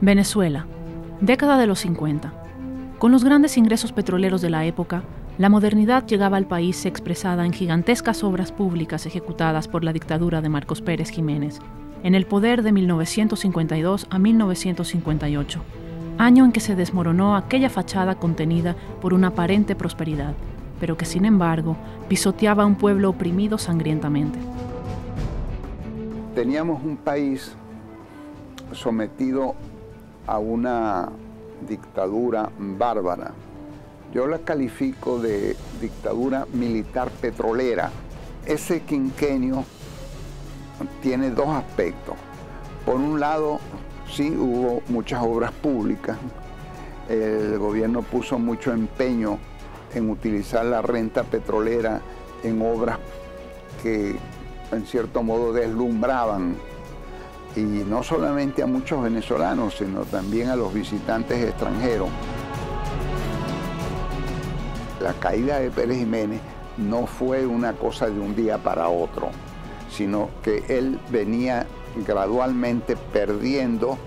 Venezuela, década de los 50. Con los grandes ingresos petroleros de la época, la modernidad llegaba al país expresada en gigantescas obras públicas ejecutadas por la dictadura de Marcos Pérez Jiménez, en el poder de 1952 a 1958, año en que se desmoronó aquella fachada contenida por una aparente prosperidad, pero que sin embargo pisoteaba a un pueblo oprimido sangrientamente. Teníamos un país sometido a una dictadura bárbara. Yo la califico de dictadura militar petrolera. Ese quinquenio tiene dos aspectos. Por un lado, sí hubo muchas obras públicas. El gobierno puso mucho empeño en utilizar la renta petrolera en obras que en cierto modo deslumbraban, y no solamente a muchos venezolanos, sino también a los visitantes extranjeros. La caída de Pérez Jiménez no fue una cosa de un día para otro, sino que él venía gradualmente perdiendo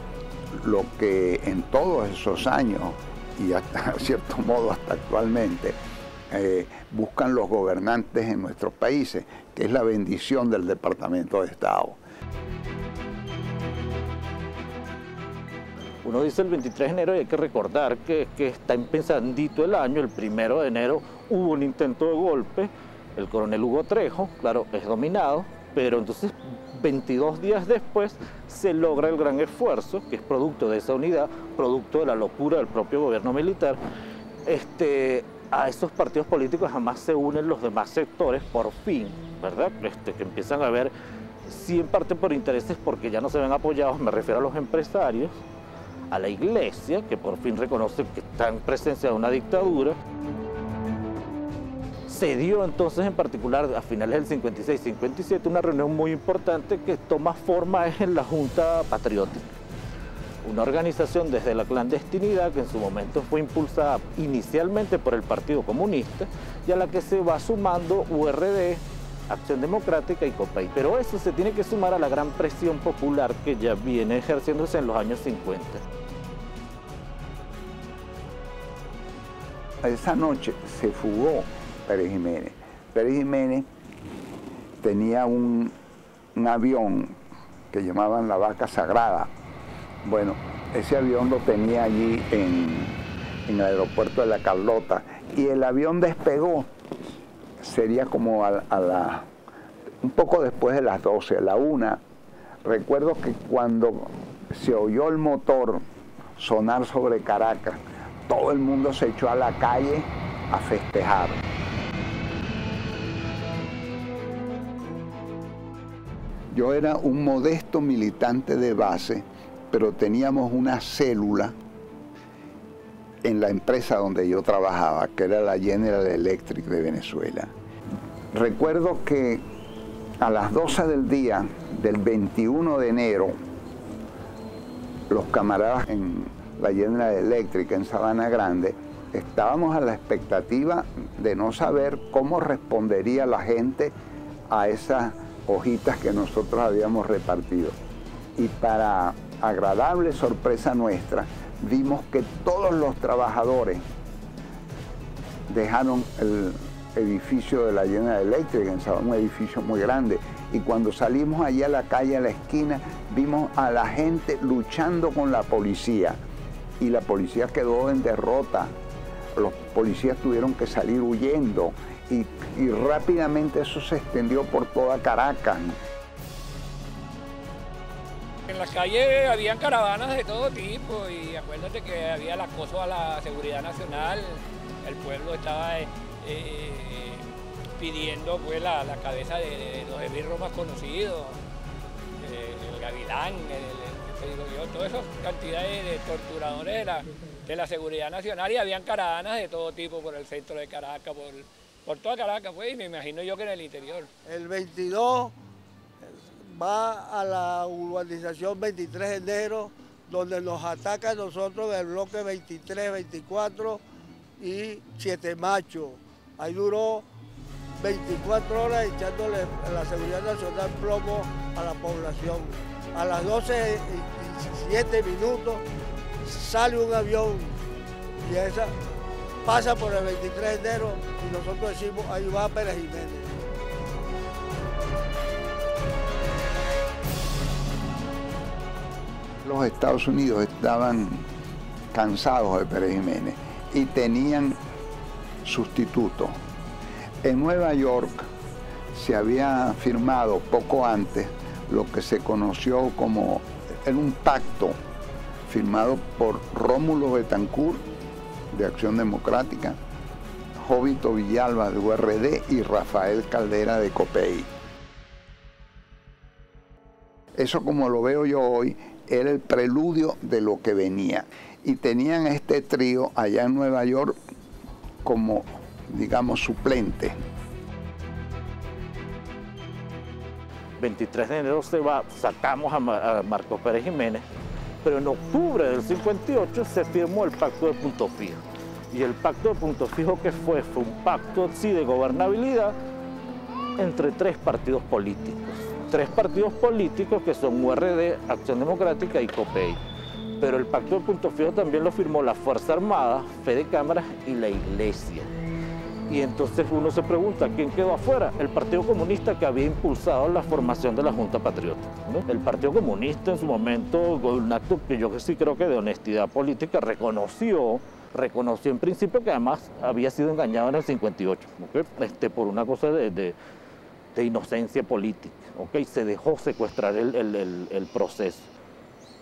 lo que en todos esos años, y hasta cierto modo hasta actualmente, buscan los gobernantes en nuestros países, que es la bendición del Departamento de Estado. Uno dice el 23 de enero y hay que recordar que está empezandito el año. El 1 de enero hubo un intento de golpe, el coronel Hugo Trejo, claro, es dominado, pero entonces 22 días después se logra el gran esfuerzo, que es producto de esa unidad, producto de la locura del propio gobierno militar. A esos partidos políticos jamás se unen los demás sectores, por fin, ¿verdad? Que empiezan a ver, sí en parte por intereses, porque ya no se ven apoyados, me refiero a los empresarios, a la iglesia, que por fin reconoce que está en presencia de una dictadura. Se dio entonces en particular a finales del 56-57 una reunión muy importante que toma forma en la Junta Patriótica, una organización desde la clandestinidad que en su momento fue impulsada inicialmente por el Partido Comunista y a la que se va sumando URD, Acción Democrática y COPEI. Pero eso se tiene que sumar a la gran presión popular que ya viene ejerciéndose en los años 50. Esa noche se fugó Pérez Jiménez. Pérez Jiménez tenía un avión que llamaban la Vaca Sagrada. Bueno, ese avión lo tenía allí en el aeropuerto de La Carlota, y el avión despegó, sería como un poco después de las 12, a la 1. Recuerdo que cuando se oyó el motor sonar sobre Caracas, todo el mundo se echó a la calle a festejar. Yo era un modesto militante de base, pero teníamos una célula en la empresa donde yo trabajaba, que era la General Electric de Venezuela. Recuerdo que a las 12 del día del 21 de enero, los camaradas en la General Electric en Sabana Grande, estábamos a la expectativa de no saber cómo respondería la gente a esas hojitas que nosotros habíamos repartido. Y para agradable sorpresa nuestra, vimos que todos los trabajadores dejaron el edificio de la General Electric, un edificio muy grande, y cuando salimos allá a la calle, a la esquina, vimos a la gente luchando con la policía, y la policía quedó en derrota. Los policías tuvieron que salir huyendo, y rápidamente eso se extendió por toda Caracas. En las calles habían caravanas de todo tipo, y acuérdate que había el acoso a la seguridad nacional. El pueblo estaba pidiendo pues la cabeza de los esbirros más conocidos, el Gavilán, todas esas cantidades de torturadores de la seguridad nacional, y habían caravanas de todo tipo por el centro de Caracas, por toda Caracas, pues, y me imagino yo que en el interior. El 22 va a la urbanización 23 de enero, donde nos ataca a nosotros el bloque 23, 24 y 7 Machos. Ahí duró 24 horas echándole a la Seguridad Nacional plomo a la población. A las 12:17 sale un avión y esa pasa por el 23 de enero y nosotros decimos, ahí va Pérez Jiménez. Los Estados Unidos estaban cansados de Pérez Jiménez y tenían sustitutos. En Nueva York se había firmado poco antes lo que se conoció como un pacto firmado por Rómulo Betancourt de Acción Democrática, Jovito Villalba de URD y Rafael Caldera de COPEI. Eso, como lo veo yo hoy, era el preludio de lo que venía. Y tenían este trío allá en Nueva York como, digamos, suplente. 23 de enero sacamos a Marcos Pérez Jiménez, pero en octubre del 58 se firmó el Pacto de Punto Fijo. Y el Pacto de Punto Fijo, ¿qué fue? Fue un pacto, sí, de gobernabilidad entre tres partidos políticos. Tres partidos políticos que son URD, Acción Democrática y COPEI. Pero el Pacto de Punto Fijo también lo firmó la Fuerza Armada, Fede Cámaras y la Iglesia. Y entonces uno se pregunta, ¿quién quedó afuera? El Partido Comunista, que había impulsado la formación de la Junta Patriótica, ¿no? El Partido Comunista en su momento, un acto que yo sí creo que de honestidad política, reconoció en principio que además había sido engañado en el 58, ¿okay? Por una cosa de inocencia política, ¿okay? Se dejó secuestrar el proceso.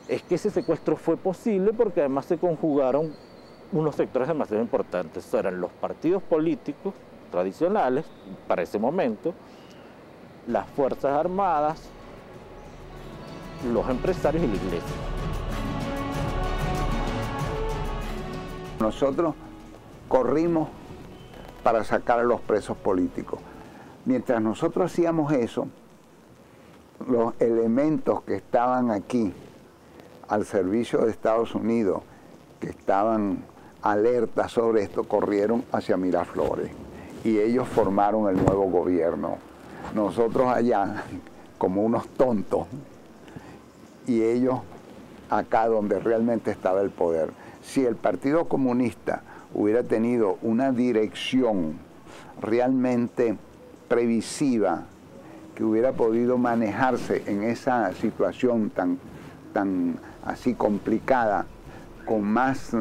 Es que ese secuestro fue posible porque además se conjugaron unos sectores demasiado importantes. Eso eran los partidos políticos tradicionales, para ese momento, las Fuerzas Armadas, los empresarios y la Iglesia. Nosotros corrimos para sacar a los presos políticos. Mientras nosotros hacíamos eso, los elementos que estaban aquí al servicio de Estados Unidos, que estaban alertas sobre esto, corrieron hacia Miraflores y ellos formaron el nuevo gobierno. Nosotros allá, como unos tontos, y ellos acá donde realmente estaba el poder. Si el Partido Comunista hubiera tenido una dirección realmente previsiva, que hubiera podido manejarse en esa situación tan así complicada, con más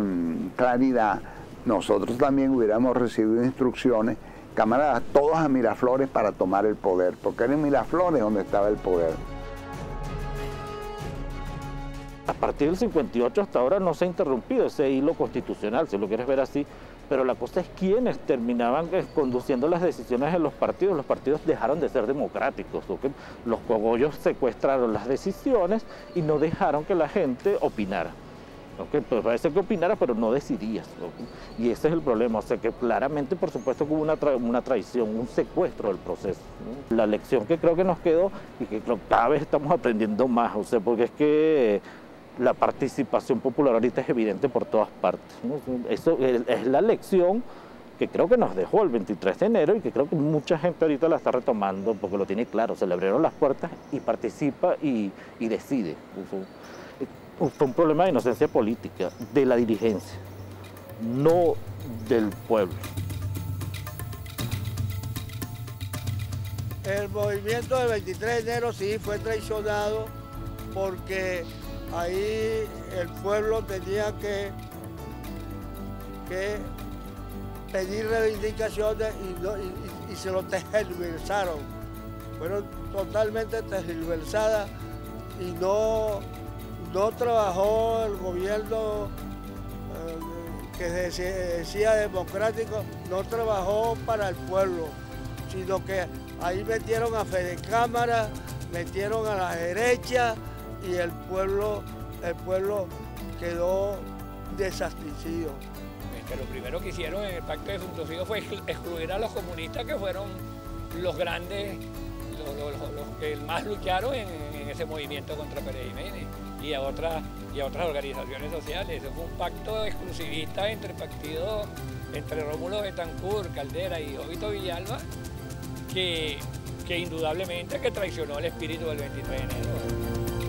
claridad, nosotros también hubiéramos recibido instrucciones, camaradas, todos a Miraflores para tomar el poder, porque era en Miraflores donde estaba el poder. A partir del 58 hasta ahora no se ha interrumpido ese hilo constitucional, si lo quieres ver así, pero la cosa es quiénes terminaban conduciendo las decisiones en los partidos. Los partidos dejaron de ser democráticos, ¿okay? Los cogollos secuestraron las decisiones y no dejaron que la gente opinara. ¿Okay? Pues parece que opinara, pero no decidías, ¿okay? Y ese es el problema, o sea que claramente, por supuesto, que hubo una traición, un secuestro del proceso, ¿no? La lección que creo que nos quedó y que creo que cada vez estamos aprendiendo más, o sea, porque es que la participación popular ahorita es evidente por todas partes, ¿no? Eso es la lección que creo que nos dejó el 23 de enero y que creo que mucha gente ahorita la está retomando porque lo tiene claro, se le abrieron las puertas y participa y decide. Fue un problema de inocencia política, de la dirigencia, no del pueblo. El movimiento del 23 de enero sí fue traicionado porque ahí el pueblo tenía que pedir reivindicaciones y se lo tergiversaron. Fueron totalmente tergiversadas y no trabajó el gobierno que decía democrático, no trabajó para el pueblo, sino que ahí metieron a Fede Cámara, metieron a la derecha y el pueblo quedó desabastecido. Lo primero que hicieron en el Pacto de Punto Fijo fue excluir a los comunistas, que fueron los grandes, los que más lucharon en ese movimiento contra Pérez Jiménez y a otras organizaciones sociales. Eso fue un pacto exclusivista entre partidos, entre Rómulo Betancourt, Caldera y Jovito Villalba, que indudablemente que traicionó el espíritu del 23 de enero.